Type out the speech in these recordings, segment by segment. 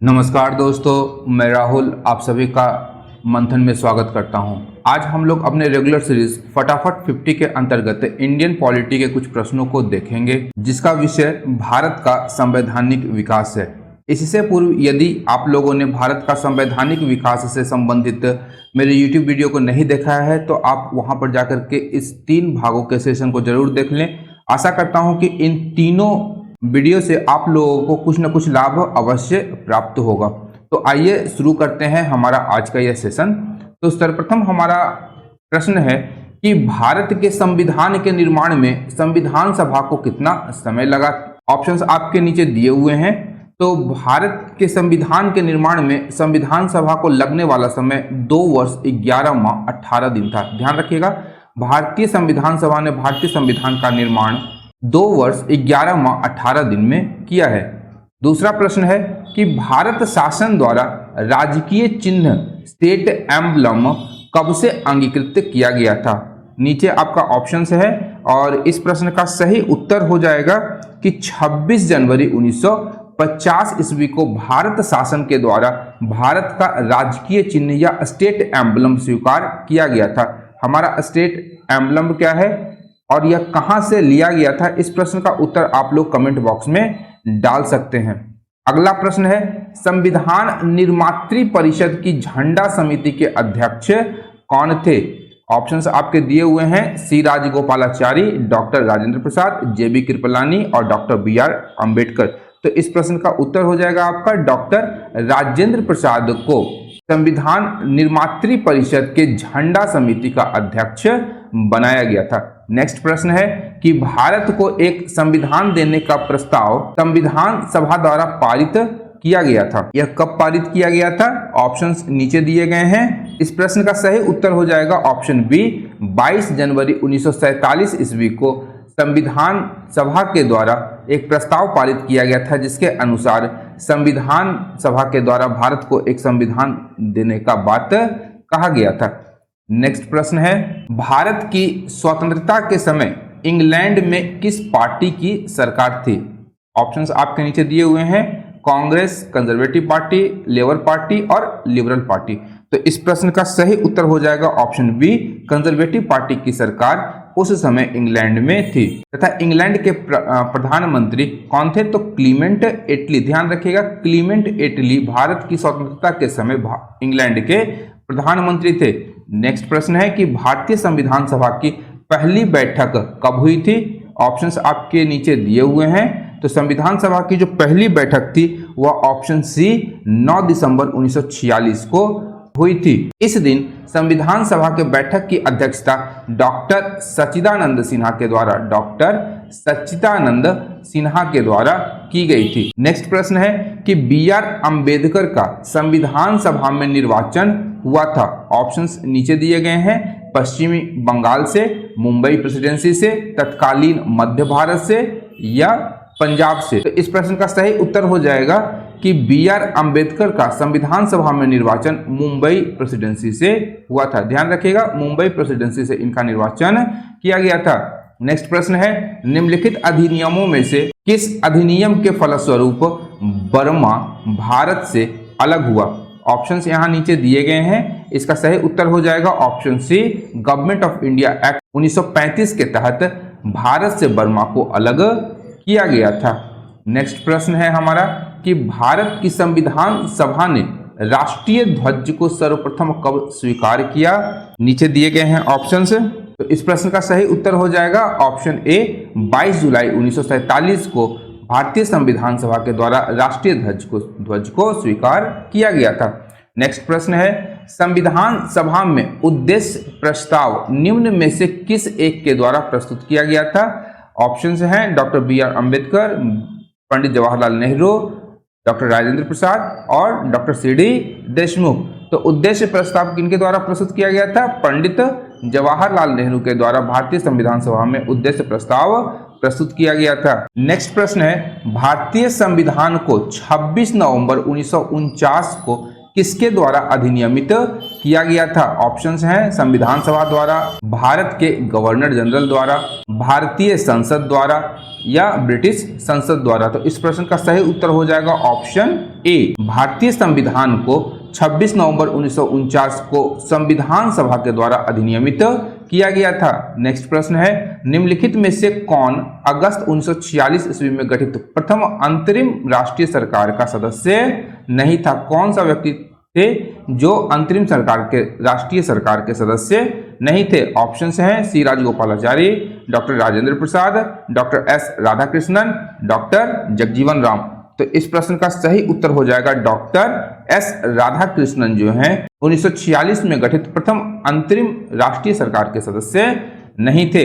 नमस्कार दोस्तों, मैं राहुल आप सभी का मंथन में स्वागत करता हूं। आज हम लोग अपने रेगुलर सीरीज फटाफट 50 के अंतर्गत इंडियन पॉलिटी के कुछ प्रश्नों को देखेंगे, जिसका विषय भारत का संवैधानिक विकास है। इससे पूर्व यदि आप लोगों ने भारत का संवैधानिक विकास से संबंधित मेरे YouTube वीडियो को नहीं देखा है तो आप वहां पर जाकर के इस 3 भागों के सेशन को जरूर देख लें। आशा करता हूं कि इन तीनों वीडियो से आप लोगों को कुछ न कुछ लाभ अवश्य प्राप्त होगा। तो आइए शुरू करते हैं हमारा आज का यह सेशन। तो सर्वप्रथम हमारा प्रश्न है कि भारत के संविधान के निर्माण में संविधान सभा को कितना समय लगा। ऑप्शंस आपके नीचे दिए हुए हैं। तो भारत के संविधान के निर्माण में संविधान सभा को लगने वाला समय 2 वर्ष 11 माह 18 दिन था। ध्यान रखिएगा, भारतीय संविधान सभा ने भारतीय संविधान का निर्माण 2 वर्ष 11 माह 18 दिन में किया है। दूसरा प्रश्न है कि भारत शासन द्वारा राजकीय चिन्ह स्टेट एम्बलम कब से अंगीकृत किया गया था। नीचे आपका ऑप्शंस है और इस प्रश्न का सही उत्तर हो जाएगा कि 26 जनवरी 1950 ईस्वी को भारत शासन के द्वारा भारत का राजकीय चिन्ह या स्टेट एम्बलम स्वीकार किया गया था। हमारा स्टेट एम्बलम क्या है और यह कहां से लिया गया था, इस प्रश्न का उत्तर आप लोग कमेंट बॉक्स में डाल सकते हैं। अगला प्रश्न है, संविधान निर्मात्री परिषद की झंडा समिति के अध्यक्ष कौन थे। ऑप्शंस आपके दिए हुए हैं, सी राजगोपालाचारी, डॉक्टर राजेंद्र प्रसाद, जेबी कृपलानी और डॉक्टर BR अम्बेडकर। तो इस प्रश्न का उत्तर हो जाएगा आपका डॉक्टर राजेंद्र प्रसाद को संविधान निर्मात्री परिषद के झंडा समिति का अध्यक्ष बनाया गया था। नेक्स्ट प्रश्न है कि भारत को एक संविधान देने का प्रस्ताव संविधान सभा द्वारा पारित किया गया था। यह कब पारित किया गया था, ऑप्शंस नीचे दिए गए हैं। इस प्रश्न का सही उत्तर हो जाएगा ऑप्शन बी, 22 जनवरी 1947 ईस्वी को संविधान सभा के द्वारा एक प्रस्ताव पारित किया गया था, जिसके अनुसार संविधान सभा के द्वारा भारत को एक संविधान देने का बात कहा गया था। नेक्स्ट प्रश्न है, भारत की स्वतंत्रता के समय इंग्लैंड में किस पार्टी की सरकार थी। ऑप्शंस आपके नीचे दिए हुए हैं, Congress, conservative party, labour party और लिबरल पार्टी। तो इस प्रश्न का सही उत्तर हो जाएगा ऑप्शन बी, कंजर्वेटिव पार्टी की सरकार उस समय इंग्लैंड में थी। तथा इंग्लैंड के प्रधानमंत्री कौन थे, तो क्लीमेंट एटली। ध्यान रखिएगा, क्लीमेंट एटली भारत की स्वतंत्रता के समय इंग्लैंड के प्रधानमंत्री थे। नेक्स्ट प्रश्न है कि भारतीय संविधान सभा की पहली बैठक कब हुई थी। ऑप्शंस आपके नीचे दिए हुए हैं। तो संविधान सभा की जो पहली बैठक थी वह ऑप्शन सी 9 दिसंबर 1946 को हुई थी। इस दिन संविधान सभा के बैठक की अध्यक्षता डॉक्टर सच्चिदानंद सिन्हा के द्वारा की गई थी। नेक्स्ट प्रश्न है कि BR अम्बेडकर का संविधान सभा में निर्वाचन हुआ था। ऑप्शंस नीचे दिए गए हैं, पश्चिमी बंगाल से, मुंबई प्रेसिडेंसी से, तत्कालीन मध्य भारत से या पंजाब से। तो इस प्रश्न का सही उत्तर हो जाएगा कि BR अम्बेडकर का संविधान सभा में निर्वाचन मुंबई प्रेसिडेंसी से हुआ था। ध्यान रखिएगा, मुंबई प्रेसिडेंसी से इनका निर्वाचन किया गया था। नेक्स्ट प्रश्न है, निम्नलिखित अधिनियमों में से किस अधिनियम के फलस्वरूप बर्मा भारत से अलग हुआ। ऑप्शंस यहां नीचे दिए गए हैं। इसका सही उत्तर हो जाएगा option C, government of India act 1935 के तहत भारत से बर्मा को अलग किया गया था। नेक्स्ट प्रश्न है हमारा कि भारत की संविधान सभा ने राष्ट्रीय ध्वज को सर्वप्रथम कब स्वीकार किया। नीचे दिए गए हैं ऑप्शंस। तो इस प्रश्न का सही उत्तर हो जाएगा ऑप्शन ए, 22 जुलाई 1947 को भारतीय संविधान सभा के द्वारा राष्ट्रीय ध्वज को स्वीकार किया गया था। नेक्स्ट प्रश्न है, संविधान सभा में उद्देश्य प्रस्ताव निम्न में से किस एक के द्वारा प्रस्तुत किया गया था। ऑप्शंस हैं, doctor BR Ambedkar, Pandit Jawaharlal Nehru, doctor Rajendra प्रसाद और डॉक्टर CD देशमुख। तो उद्देश्य प्रस्ताव किनके द्वारा प्रस्तुत किया गया था, पंडित जवाहरलाल नेहरू के द्वारा भारतीय संविधान सभा में उद्देश्य प्रस्ताव प्रस्तुत किया गया था। नेक्स्ट प्रश्न है, भारतीय संविधान को 26 नवंबर 1949 को किसके द्वारा अधिनियमित किया गया था। ऑप्शंस हैं, संविधान सभा द्वारा, भारत के गवर्नर जनरल द्वारा, भारतीय संसद द्वारा या ब्रिटिश संसद द्वारा? तो इस प्रश्न का सही उत्तर हो जाएगा ऑप्शन ए। भारतीय संविधान को 26 नवंबर 1949 को संविधान सभा के द्वारा अधिनियमित किया गया था। नेक्स्ट प्रश्न है, निम्नलिखित में से कौन अगस्त 1946 ईस्वी में गठित प्रथम अंतरिम राष्ट्रीय सरकार का सदस्य नहीं था? कौन सा व्यक्ति थे जो अंतरिम सरकार के राष्ट्रीय सरकार के सदस्य नहीं थे? ऑप्शंस हैं C Rajagopalachari, doctor Rajendra Prasad, doctor S Radhakrishnan, doctor Jagjivan Ram. तो इस प्रश्न का सही उत्तर हो जाएगा डॉक्टर एस राधाकृष्णन जो हैं 1946 में गठित प्रथम अंतरिम राष्ट्रीय सरकार के सदस्य नहीं थे।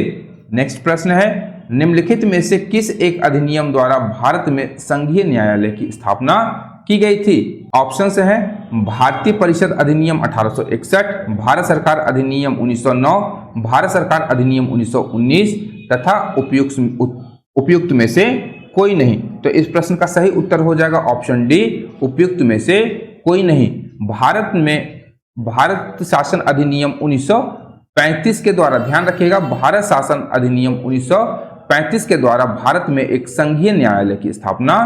नेक्स्ट प्रश्न है, निम्नलिखित में से किस एक अधिनियम द्वारा भारत में संघीय न्यायालय की स्थापना की गई थी? ऑप्शंस हैं भारतीय परिषद अधिनियम 1861, भारत सरकार अधिनियम 1909, भारत सरकार अधिनियम 1919 तथा उपयुक्त में से कोई नहीं। तो इस प्रश्न का सही उत्तर हो जाएगा ऑप्शन डी, उपयुक्त में से कोई नहीं। भारत शासन अधिनियम 1935 के द्वारा, ध्यान रखिएगा, भारत शासन अधिनियम 1935 के द्वारा भारत में एक संघीय न्यायालय की स्थापना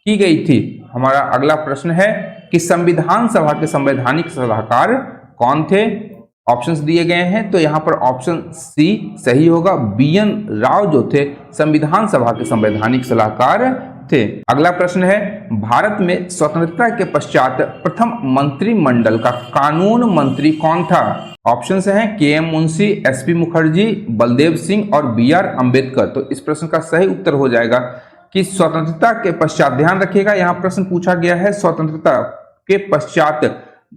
की गई थी। हमारा अगला प्रश्न है कि संविधान सभा के संवैधानिक सलाहकार कौन थे? ऑप्शंस दिए गए हैं, तो यहाँ पर ऑप्शन सी सही होगा। बी.एन. राव जो थे संविधान सभा के संवैधानिक सलाहकार थे। अगला प्रश्न है, भारत में स्वतंत्रता के पश्चात प्रथम मंत्रिमंडल का कानून मंत्री कौन था? ऑप्शंस हैं के.एम. मुंशी, एस.पी. मुखर्जी, बलदेव सिंह और बी.आर. अंबेडकर। तो इस प्रश्न का सही उत्तर हो जाएगा कि स्वतंत्रता के पश्चात, ध्यान रखिएगा यहाँ प्रश्न पूछा गया है, स्वतंत्रता के पश्चात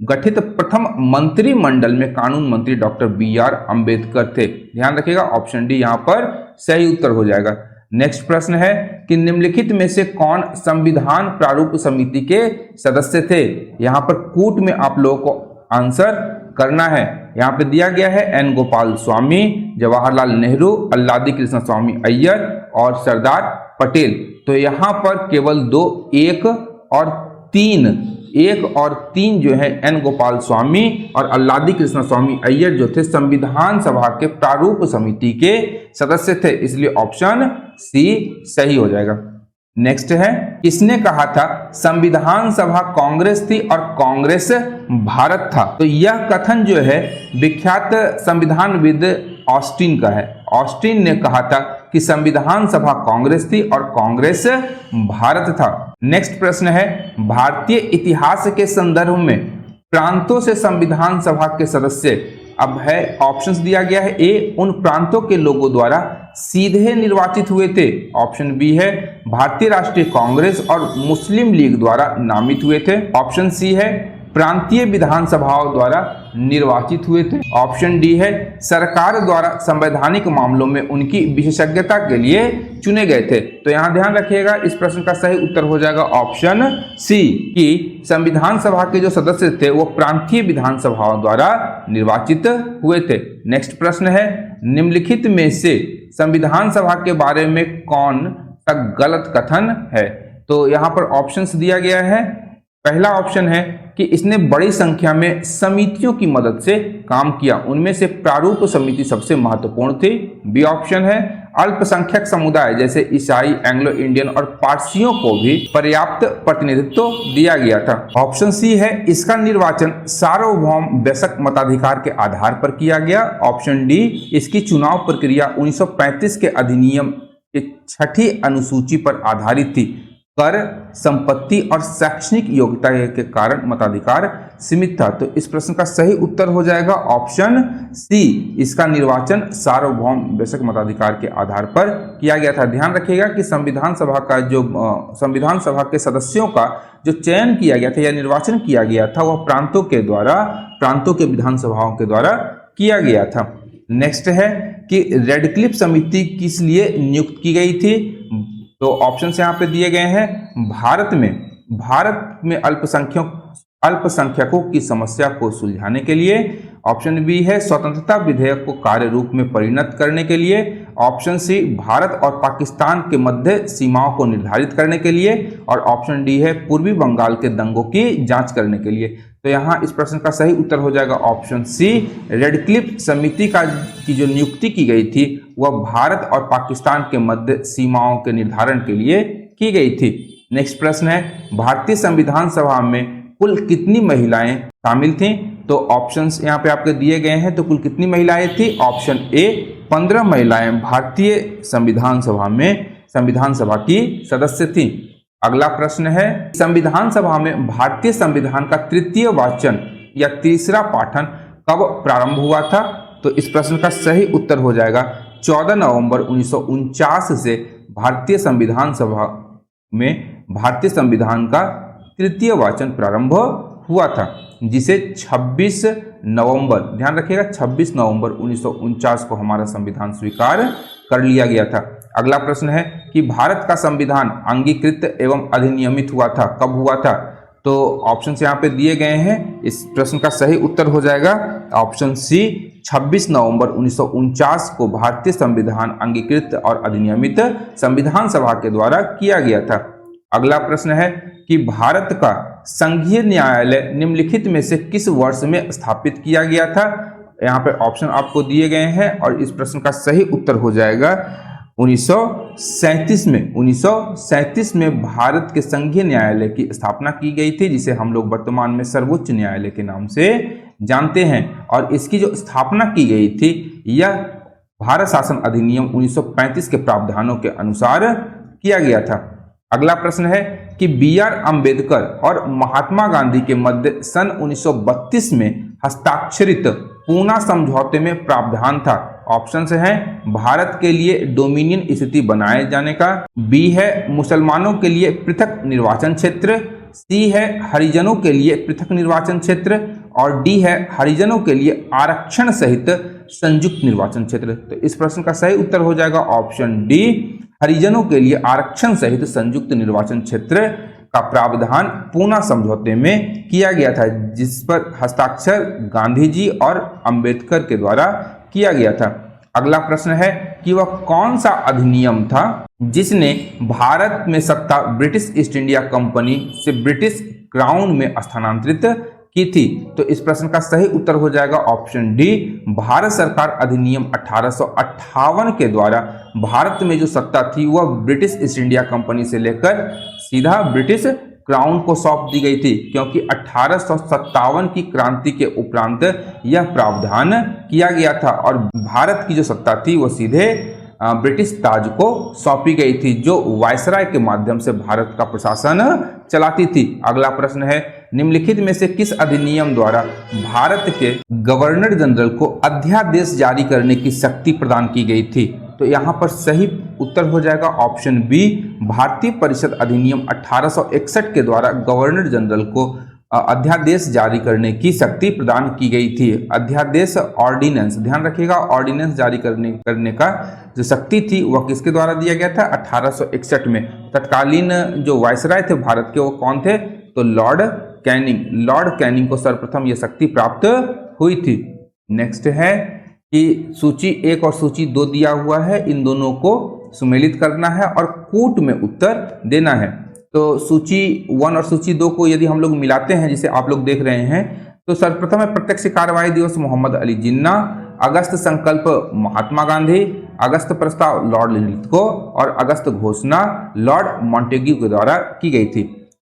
गठित प्रथम मंत्रिमंडल में कानून मंत्री डॉक्टर बी.आर. अंबेडकर थे। ध्यान रखिएगा ऑप्शन डी यहाँ पर सही उत्तर हो जाएगा। नेक्स्ट प्रश्न है कि निम्नलिखित में से कौन संविधान प्रारूप समिति के सदस्य थे? यहाँ पर कूट में आप लोगों को आंसर करना है। यहाँ पे दिया गया है एन गोपाल स्वामी, जवाहरलाल नेहरू, अल्लादी कृष्ण स्वामी अय्यर और सरदार पटेल। तो यहाँ पर केवल दो, एक और तीन जो है एन गोपाल स्वामी और अल्लादी कृष्ण स्वामी अय्यर जो थे संविधान सभा के प्रारूप समिति के सदस्य थे, इसलिए ऑप्शन सी सही हो जाएगा। नेक्स्ट है, किसने कहा था संविधान सभा कांग्रेस थी और कांग्रेस भारत था? तो यह कथन जो है विख्यात संविधानविद ऑस्टिन का है। ऑस्टिन ने कहा था कि संविधान सभा कांग्रेस थी और कांग्रेस भारत था। नेक्स्ट प्रश्न है, भारतीय इतिहास के संदर्भ में प्रांतों से संविधान सभा के सदस्य, अब है ऑप्शंस दिया गया है, ए उन प्रांतों के लोगों द्वारा सीधे निर्वाचित हुए थे। ऑप्शन बी है भारतीय राष्ट्रीय कांग्रेस और मुस्लिम लीग द्वारा नामित हुए थे। ऑप्शन सी है प्रांतीय विधानसभाओं द्वारा निर्वाचित हुए थे। ऑप्शन डी है सरकार द्वारा संवैधानिक मामलों में उनकी विशेषज्ञता के लिए चुने गए थे। तो यहाँ ध्यान रखिएगा इस प्रश्न का सही उत्तर हो जाएगा ऑप्शन सी कि संविधान सभा के जो सदस्य थे वो प्रांतीय विधानसभाओं द्वारा निर्वाचित हुए थे। नेक्स्ट प्रश्न है, निम्नलिखित में से संविधान सभा के बारे में कौन सा गलत कथन है? तो यहाँ पर ऑप्शंस दिया गया है। पहला ऑप्शन है कि इसने बड़ी संख्या में समितियों की मदद से काम किया, उनमें से प्रारूप समिति सबसे महत्वपूर्ण थी। बी ऑप्शन है अल्पसंख्यक समुदाय जैसे ईसाई, एंग्लो इंडियन और पारसियों को भी पर्याप्त प्रतिनिधित्व दिया गया था। ऑप्शन सी है इसका निर्वाचन सार्वभौम वयस्क मताधिकार के आधार पर किया गया। ऑप्शन डी इसकी चुनाव प्रक्रिया 1935 के अधिनियम के 6ठी अनुसूची पर आधारित थी। कर, संपत्ति और शैक्षणिक योग्यता के कारण मताधिकार सीमित था। तो इस प्रश्न का सही उत्तर हो जाएगा ऑप्शन सी, इसका निर्वाचन सार्वभौम वयस्क मताधिकार के आधार पर किया गया था। ध्यान रखिएगा कि संविधान सभा के सदस्यों का जो चयन किया गया था या निर्वाचन किया गया था वह प्रांतों के विधानसभाओं के द्वारा किया गया था। नेक्स्ट है कि रेडक्लिफ समिति किस लिए नियुक्त की गई थी? तो ऑप्शन यहाँ पे दिए गए हैं, भारत में अल्पसंख्यकों की समस्या को सुलझाने के लिए। ऑप्शन बी है स्वतंत्रता विधेयक को कार्य रूप में परिणत करने के लिए। ऑप्शन सी भारत और पाकिस्तान के मध्य सीमाओं को निर्धारित करने के लिए और ऑप्शन डी है पूर्वी बंगाल के दंगों की जांच करने के लिए। तो यहाँ इस प्रश्न का सही उत्तर हो जाएगा ऑप्शन सी। रेडक्लिफ समिति की जो नियुक्ति की गई थी वह भारत और पाकिस्तान के मध्य सीमाओं के निर्धारण के लिए की गई थी। नेक्स्ट प्रश्न है, भारतीय संविधान सभा में कुल कितनी महिलाएं शामिल थीं? तो ऑप्शंस यहाँ पे आपके दिए गए हैं। तो कुल कितनी महिलाएं थी? ऑप्शन ए 15 महिलाएं भारतीय संविधान सभा की सदस्य थीं। अगला प्रश्न है, संविधान सभा में भारतीय संविधान का तृतीय वाचन या तीसरा पाठन कब प्रारंभ हुआ था? तो इस प्रश्न का सही उत्तर हो जाएगा 14 नवंबर 1949 से भारतीय संविधान सभा में भारतीय संविधान का तृतीय वाचन प्रारंभ हुआ था, जिसे 26 नवंबर, ध्यान रखिएगा 26 नवंबर 1949 को हमारा संविधान स्वीकार कर लिया गया था। अगला प्रश्न है कि भारत का संविधान अंगीकृत एवं अधिनियमित हुआ था, कब हुआ था? तो ऑप्शन यहाँ पे दिए गए हैं। इस प्रश्न का सही उत्तर हो जाएगा ऑप्शन सी 26 नवंबर 1949 को भारतीय संविधान अंगीकृत और अधिनियमित संविधान सभा के द्वारा किया गया था। अगला प्रश्न है कि भारत का संघीय न्यायालय निम्नलिखित में से किस वर्ष में स्थापित किया गया था? यहाँ पे ऑप्शन आपको दिए गए हैं और इस प्रश्न का सही उत्तर हो जाएगा 1937 में। 1937 में भारत के संघीय न्यायालय की स्थापना की गई थी, जिसे हम लोग वर्तमान में सर्वोच्च न्यायालय के नाम से जानते हैं। और इसकी जो स्थापना की गई थी यह भारत शासन अधिनियम 1935 के प्रावधानों के अनुसार किया गया था। अगला प्रश्न है कि बी.आर. अम्बेडकर और महात्मा गांधी के मध्य सन 1932 में हस्ताक्षरित पूना समझौते में प्रावधान था। ऑप्शन हैं भारत के लिए डोमिनियन स्थिति बनाए जाने का, बी है मुसलमानों के लिए पृथक निर्वाचन क्षेत्र, सी है हरिजनों के लिए पृथक निर्वाचन क्षेत्र और डी है हरिजनों के लिए आरक्षण सहित संयुक्त निर्वाचन क्षेत्र। तो इस प्रश्न का सही उत्तर हो जाएगा ऑप्शन डी, हरिजनों के लिए आरक्षण सहित संयुक्त निर्वाचन क्षेत्र का प्रावधान पूना समझौते में किया गया था, जिस पर हस्ताक्षर गांधी जी और अंबेडकर के द्वारा किया गया था। अगला प्रश्न है कि वह कौन सा अधिनियम था जिसने भारत में सत्ता ब्रिटिश ईस्ट इंडिया कंपनी से ब्रिटिश क्राउन में स्थानांतरित की थी? तो इस प्रश्न का सही उत्तर हो जाएगा ऑप्शन डी, भारत सरकार अधिनियम 1858 के द्वारा भारत में जो सत्ता थी वह ब्रिटिश ईस्ट इंडिया कंपनी से लेकर सीधा ब्रिटिश क्राउन को सौंप दी गई थी, क्योंकि 1857 की क्रांति के उपरांत यह प्रावधान किया गया था और भारत की जो सत्ता थी वह सीधे ब्रिटिश ताज को सौंपी गई थी, जो वायसराय के माध्यम से भारत का प्रशासन चलाती थी। अगला प्रश्न है, निम्नलिखित में से किस अधिनियम द्वारा भारत के गवर्नर जनरल को अध्यादेश जारी करने की शक्ति प्रदान की गई थी? तो यहाँ पर सही उत्तर हो जाएगा ऑप्शन बी, भारतीय परिषद अधिनियम 1861 के द्वारा गवर्नर जनरल को अध्यादेश जारी करने की शक्ति प्रदान की गई थी। अध्यादेश ऑर्डिनेंस, ध्यान रखिएगा, ऑर्डिनेंस जारी करने का जो शक्ति थी वह किसके द्वारा दिया गया था? 1861 में। तत्कालीन जो वायसराय थे भारत के वो कौन थे? तो लॉर्ड कैनिंग को सर्वप्रथम यह शक्ति प्राप्त हुई थी। नेक्स्ट है कि सूची 1 और सूची 2 दिया हुआ है, इन दोनों को सुमेलित करना है और कूट में उत्तर देना है। तो सूची 1 और सूची 2 को यदि हम लोग मिलाते हैं, जिसे आप लोग देख रहे हैं, तो सर्वप्रथम है प्रत्यक्ष कार्रवाई दिवस मोहम्मद अली जिन्ना, अगस्त संकल्प महात्मा गांधी, अगस्त प्रस्ताव लॉर्ड लिलिथगो और अगस्त घोषणा लॉर्ड मॉन्टेग्यू के द्वारा की गई थी।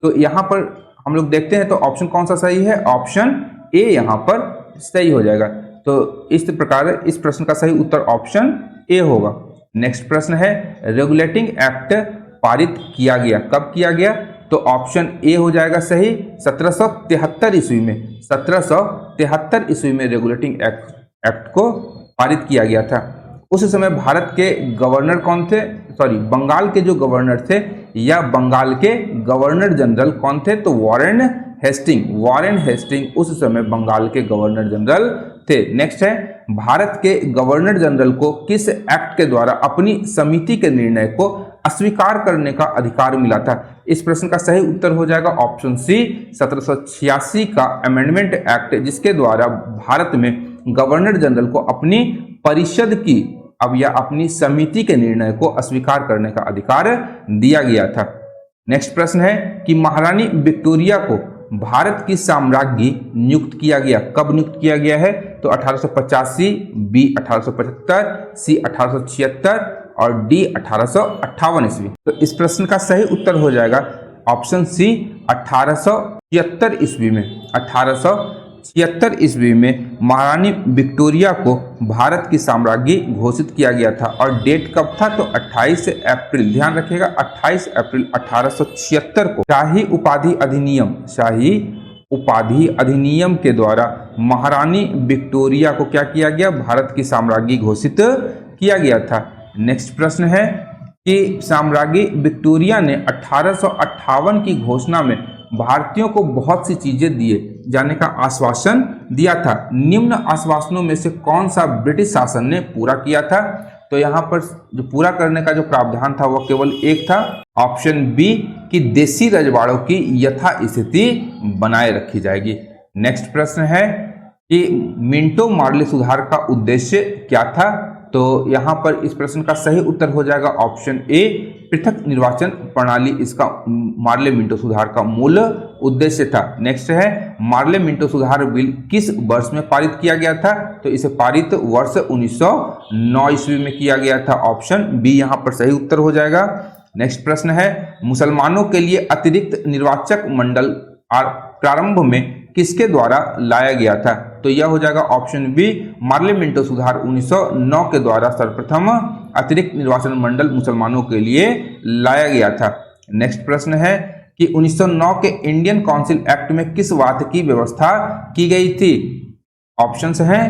तो यहाँ पर हम लोग देखते हैं तो ऑप्शन कौन सा सही है? ऑप्शन ए यहाँ पर सही हो जाएगा। तो इस प्रकार इस प्रश्न का सही उत्तर ऑप्शन ए होगा। नेक्स्ट प्रश्न है, रेगुलेटिंग एक्ट पारित किया गया, कब किया गया? तो ऑप्शन ए हो जाएगा सही, 1773 ईस्वी में। 1773 ईस्वी में रेगुलेटिंग एक्ट को पारित किया गया था। उस समय भारत के गवर्नर कौन थे? बंगाल के जो गवर्नर थे या बंगाल के गवर्नर जनरल कौन थे? तो वॉरेन हेस्टिंग उस समय बंगाल के गवर्नर जनरल थे। नेक्स्ट है, भारत के गवर्नर जनरल को किस एक्ट के द्वारा अपनी समिति के निर्णय को अस्वीकार करने का अधिकार मिला था? इस प्रश्न का सही उत्तर हो जाएगा ऑप्शन सी, 1786 का अमेंडमेंट एक्ट, जिसके द्वारा भारत में गवर्नर जनरल को अपनी परिषद की या अपनी समिति के निर्णय को अस्वीकार करने का अधिकार दिया गया था। नेक्स्ट प्रश्न है कि महारानी विक्टोरिया को भारत की साम्राज्ञी नियुक्त किया गया? कब नियुक्त किया गया है? तो 1885, बी 1875, सी 1876 और डी 1858 ईस्वी। तो इस प्रश्न का सही उत्तर हो जाएगा ऑप्शन सी 1876 ईस्वी में। 1876 ईस्वी में महारानी विक्टोरिया को भारत की साम्राज्ञी घोषित किया गया था। और डेट कब था? तो 28 अप्रैल, ध्यान रखिएगा 28 अप्रैल 1876 को शाही उपाधि अधिनियम के द्वारा महारानी विक्टोरिया को क्या किया गया? भारत की साम्राज्ञी घोषित किया गया था। नेक्स्ट प्रश्न है कि साम्राज्ञी विक्टोरिया ने 1858 की घोषणा में भारतीयों को बहुत सी चीजें दिए जाने का आश्वासन दिया था। निम्न आश्वासनों में से कौन सा ब्रिटिश शासन ने पूरा किया था? तो यहाँ पर जो पूरा करने का जो प्रावधान था वह केवल एक था, ऑप्शन बी कि देसी रजवाड़ों की यथास्थिति बनाए रखी जाएगी। नेक्स्ट प्रश्न है कि मिंटो मार्ले सुधार का उद्देश्य क्या था? तो यहाँ पर इस प्रश्न का सही उत्तर हो जाएगा ऑप्शन ए, पृथक निर्वाचन प्रणाली इसका मार्ले मिंटो सुधार का मूल उद्देश्य था। नेक्स्ट है मार्ले मिंटो सुधार बिल किस वर्ष में पारित किया गया था? तो इसे पारित वर्ष 1909 ईस्वी में किया गया था। ऑप्शन बी यहाँ पर सही उत्तर हो जाएगा। नेक्स्ट प्रश्न है मुसलमानों के लिए अतिरिक्त निर्वाचक मंडल प्रारंभ में किसके द्वारा लाया गया था? तो यह हो जाएगा ऑप्शन बी, मार्ले मिंटो सुधार 1909 के द्वारा सर्वप्रथम अतिरिक्त निर्वाचन मंडल मुसलमानों के लिए लाया गया था। नेक्स्ट प्रश्न है कि 1909 के इंडियन काउंसिल एक्ट में किस बात की व्यवस्था की गई थी? ऑप्शंस हैं,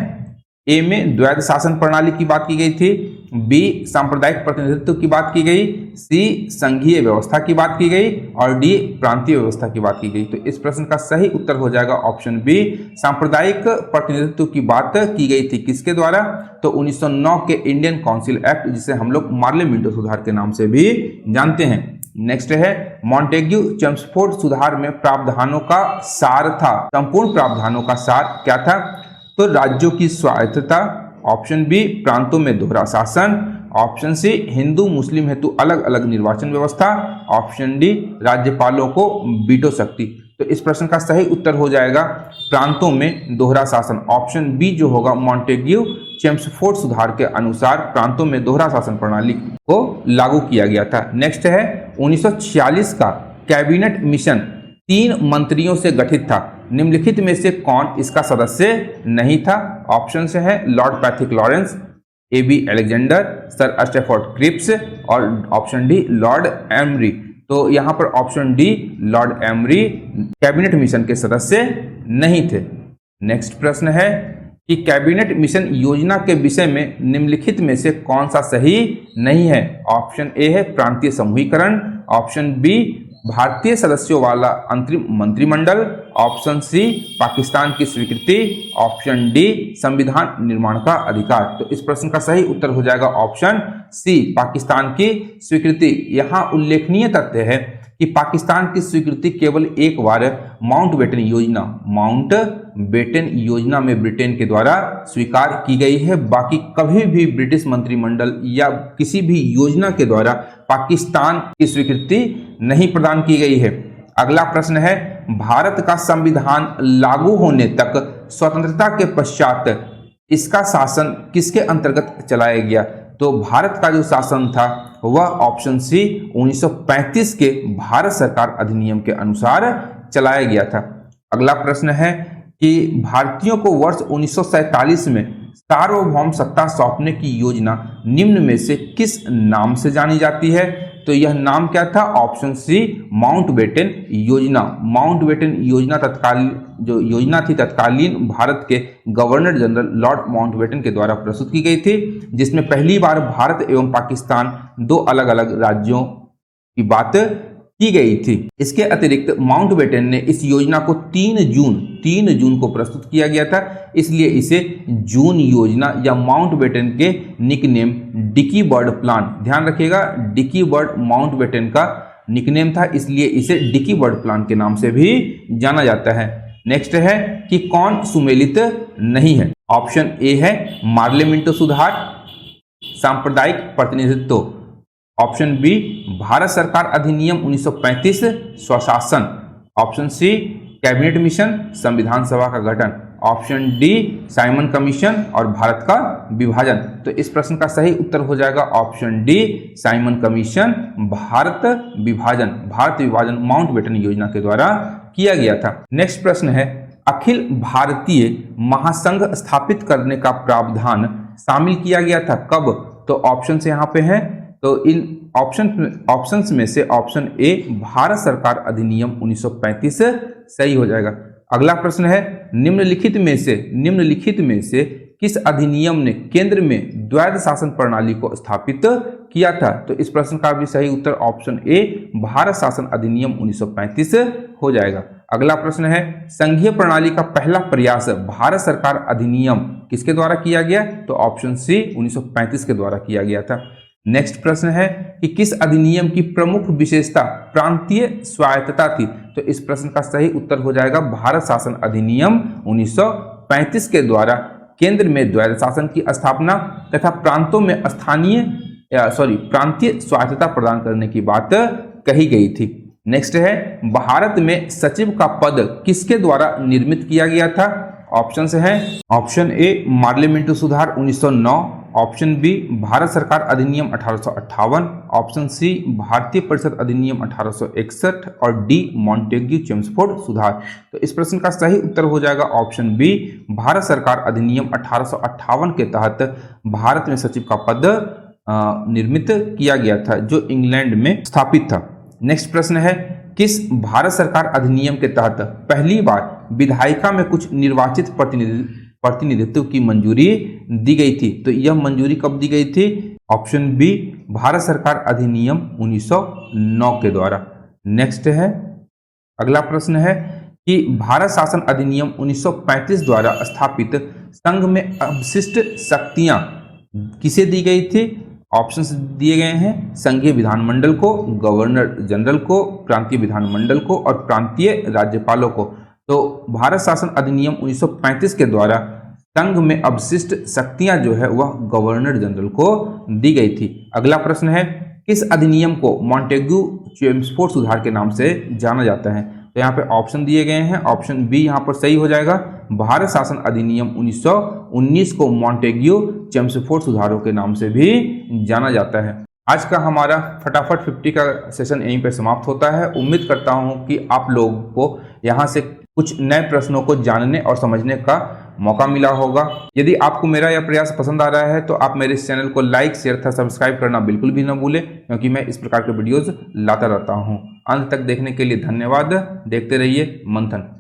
ए में द्वैध शासन प्रणाली की बात की गई थी, बी सांप्रदायिक प्रतिनिधित्व की बात की गई, सी संघीय व्यवस्था की बात की गई और डी प्रांतीय व्यवस्था की बात की गई। तो इस प्रश्न का सही उत्तर हो जाएगा ऑप्शन बी, सांप्रदायिक प्रतिनिधित्व की बात की गई थी। किसके द्वारा? तो 1909 के इंडियन काउंसिल एक्ट, जिसे हम लोग मार्ले मिंटो सुधार के नाम से भी जानते हैं। नेक्स्ट है मॉन्टेग्यू चेम्सफोर्ड सुधार में प्रावधानों का सार था, संपूर्ण प्रावधानों का सार क्या था? तो राज्यों की स्वायत्तता, ऑप्शन बी प्रांतों में दोहरा शासन, ऑप्शन सी हिंदू मुस्लिम हेतु अलग अलग निर्वाचन व्यवस्था, ऑप्शन डी राज्यपालों को वीटो शक्ति। तो इस प्रश्न का सही उत्तर हो जाएगा प्रांतों में दोहरा शासन। ऑप्शन बी जो होगा मॉन्टेग्यू चेम्सफोर्ड सुधार के अनुसार प्रांतों में दोहरा शासन प्रणाली को लागू किया गया था। नेक्स्ट है 1946 का कैबिनेट मिशन 3 मंत्रियों से गठित था, निम्नलिखित में से कौन इसका सदस्य नहीं था? ऑप्शन से है Lord Pethick Lawrence, A B Alexander, sir Stafford Cripps और ऑप्शन डी लॉर्ड एमरी। तो यहाँ पर option D Lord Amery cabinet mission के सदस्य नहीं थे। नेक्स्ट प्रश्न है कि कैबिनेट मिशन योजना के विषय में निम्नलिखित में से कौन सा सही नहीं है? ऑप्शन ए है प्रांतीय समूहीकरण, ऑप्शन बी भारतीय सदस्यों वाला अंतरिम मंत्रिमंडल, ऑप्शन सी पाकिस्तान की स्वीकृति, ऑप्शन डी संविधान निर्माण का अधिकार। तो इस प्रश्न का सही उत्तर हो जाएगा ऑप्शन सी पाकिस्तान की स्वीकृति। यहाँ उल्लेखनीय तथ्य है कि पाकिस्तान की स्वीकृति केवल एक बार माउंटबेटन योजना में ब्रिटेन के द्वारा स्वीकार की गई है। बाकी कभी भी ब्रिटिश मंत्रिमंडल या किसी भी योजना के द्वारा पाकिस्तान की स्वीकृति नहीं प्रदान की गई है। अगला प्रश्न है भारत का संविधान लागू होने तक स्वतंत्रता के पश्चात इसका शासन किसके अंतर्गत चलाया गया? तो भारत का जो शासन था वह ऑप्शन सी 1935 के भारत सरकार अधिनियम के अनुसार चलाया गया था। अगला प्रश्न है कि भारतीयों को वर्ष 1947 में सार्वभौम सत्ता सौंपने की योजना निम्न में से किस नाम से जानी जाती है? तो यह नाम क्या था? ऑप्शन सी माउंटबेटन योजना। माउंटबेटन योजना तत्कालीन भारत के गवर्नर जनरल लॉर्ड माउंटबेटन के द्वारा प्रस्तुत की गई थी, जिसमें पहली बार भारत एवं पाकिस्तान 2 अलग अलग राज्यों की बात की गई थी। इसके अतिरिक्त माउंटबेटन ने इस योजना को 3 जून को प्रस्तुत किया गया था, इसलिए इसे जून योजना या माउंटबेटन के निकनेम डिकी बर्ड प्लान, ध्यान रखिएगा डिकी बर्ड माउंटबेटन का निकनेम था, इसलिए इसे डिकी बर्ड प्लान के नाम से भी जाना जाता है। नेक्स्ट है कि कौन सुमेलित नहीं है? ऑप्शन ए है मार्ले मिंटो सुधार, सांप्रदायिक प्रतिनिधित्व, ऑप्शन बी भारत सरकार अधिनियम 1935 स्वशासन, ऑप्शन सी कैबिनेट मिशन, संविधान सभा का गठन, ऑप्शन डी साइमन कमीशन और भारत का विभाजन। तो इस प्रश्न का सही उत्तर हो जाएगा option D Simon commission, Bharat विभाजन माउंटबेटन योजना के द्वारा किया गया था। नेक्स्ट प्रश्न है, अखिल भारतीय महासंघ स्थापित करने का प्रावधान शामिल किया गया था कब? तो ऑप्शन यहाँ पे है, तो इन ऑप्शंस में से ऑप्शन ए भारत सरकार अधिनियम 1935 सही हो जाएगा। अगला प्रश्न है, निम्नलिखित में से किस अधिनियम ने केंद्र में द्वैध शासन प्रणाली को स्थापित किया था? तो इस प्रश्न का भी सही उत्तर ऑप्शन ए भारत शासन अधिनियम 1935 हो जाएगा। अगला प्रश्न है, संघीय प्रणाली का पहला प्रयास भारत सरकार अधिनियम किसके द्वारा किया गया? तो ऑप्शन सी 1935 के द्वारा किया गया था। नेक्स्ट प्रश्न है कि किस अधिनियम की प्रमुख विशेषता प्रांतीय स्वायत्तता थी? तो इस प्रश्न का सही उत्तर हो जाएगा भारत शासन अधिनियम 1935 के द्वारा केंद्र में द्वैध शासन की स्थापना तथा प्रांतों में प्रांतीय स्वायत्तता प्रदान करने की बात कही गई थी। नेक्स्ट है, भारत में सचिव का पद किसके द्वारा निर्मित किया गया था? ऑप्शंस हैं, ऑप्शन ए पार्लियामेंट्री सुधार 1909, ऑप्शन बी भारत सरकार अधिनियम 1858, ऑप्शन सी भारतीय परिषद अधिनियम 1861 और डी मॉन्टेग्यू चेम्सफोर्ड सुधार। तो इस प्रश्न का सही उत्तर हो जाएगा ऑप्शन बी भारत सरकार अधिनियम 1858 के तहत भारत में सचिव का पद निर्मित किया गया था जो इंग्लैंड में स्थापित था। नेक्स्ट प्रश्न है, किस भारत सरकार अधिनियम के तहत पहली बार विधायिका में कुछ निर्वाचित प्रतिनिधित्व की मंजूरी दी गई थी? तो यह मंजूरी कब दी गई थी? ऑप्शन बी भारत सरकार अधिनियम 1909 के द्वारा। नेक्स्ट है, अगला प्रश्न है कि भारत शासन अधिनियम 1935 द्वारा स्थापित संघ में अवशिष्ट शक्तियां किसे दी गई थी? ऑप्शंस दिए गए हैं, संघीय विधानमंडल को, गवर्नर जनरल को, प्रांतीय विधानमंडल को और प्रांतीय राज्यपालों को। तो भारत शासन अधिनियम 1935 के द्वारा संघ में अवशिष्ट शक्तियां जो है वह गवर्नर जनरल को दी गई थी। अगला प्रश्न है, किस अधिनियम को मॉन्टेग्यू चेम्सफोर्ड सुधार के नाम से जाना जाता है? तो यहाँ पे ऑप्शन दिए गए हैं, ऑप्शन बी यहाँ पर सही हो जाएगा, भारत शासन अधिनियम 1919 को मॉन्टेग्यू चेम्सफोर्ड सुधारों के नाम से भी जाना जाता है। आज का हमारा फटाफट 50 का सेशन यहीं पे समाप्त होता है। उम्मीद करता हूँ कि आप लोगों को यहाँ से कुछ नए प्रश्नों को जानने और समझने का मौका मिला होगा। यदि आपको मेरा यह प्रयास पसंद आ रहा है तो आप मेरे इस चैनल को लाइक, शेयर तथा सब्सक्राइब करना बिल्कुल भी न भूलें, क्योंकि मैं इस प्रकार के वीडियोज लाता रहता हूँ। अंत तक देखने के लिए धन्यवाद। देखते रहिए मंथन।